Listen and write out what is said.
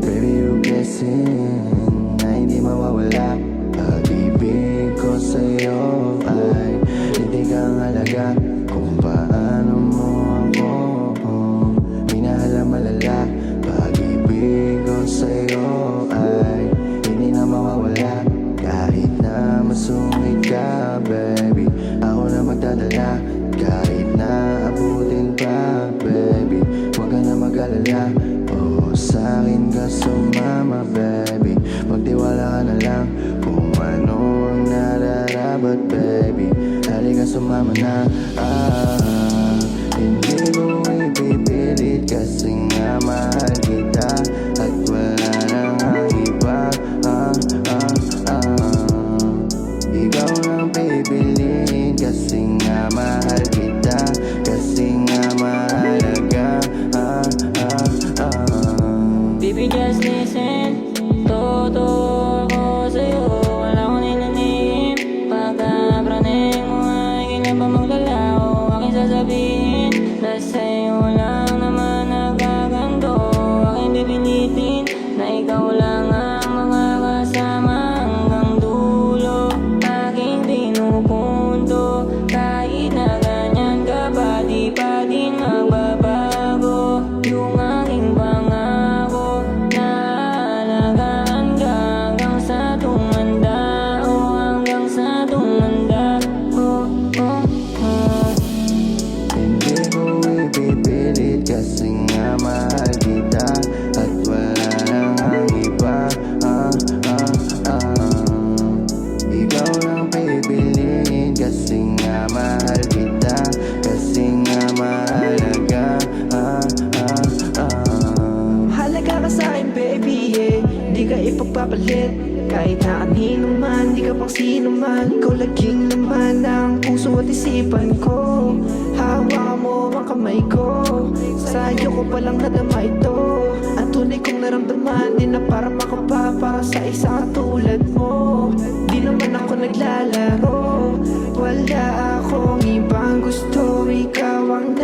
Baby, you guessing na hindi mawawala. Pag-ibig ko sa'yo ay hindi kang halaga. Kung paano mo ako minahal ang malala. Pag-ibig ko sa'yo ay hindi na mawawala. Kahit na masungit ka, baby, ako na magdadala. Kahit na abutin pa, baby, huwag ka na mag-alala. Sa'kin ka sumama, baby, magtiwala ka na lang. Kung ano ang nararapat, baby, halika sumama na. Hindi ko ipipilit kasi nga mahal kita. At wala nang ang iba. Ikaw lang pipiliin kasi nga mahal kita. Kasi nga mahalaga. Baby, just listen. Totoo ako sa'yo, wala akong nilanihim. Pagka-praning mo ay kailan pa maglalao, aking sasabihin na sa'yo lang naman nagaganto. Aking pipilitin na ikaw lang ang makakasama hanggang dulo. Aking pinupunto kahit na ganyan ka pa, di pa din magbabago yung aking pangako. Naalagaan ka hanggang sa tumanda, hanggang sa tumanda. Hindi ko ipipilit kasi nga mahal kita. At wala nang ang iba. Ikaw lang pipiliin kasi nga mahal kita. Kasi nga mahalaga. Mahalaga ka sa'kin, baby, yeah. Di ka ipagpapalit. Kahit na kanino man, di ka pang sino man. Ikaw laging laman ng puso at isipan ko. Hawakan mo ang kamay ko. Sa'yo ko palang nadama ito. Ang tunay kong naramdaman, di na para makapa para sa isang tulad mo. Di naman ako naglalaro. Wala akong ibang gusto, ikaw ang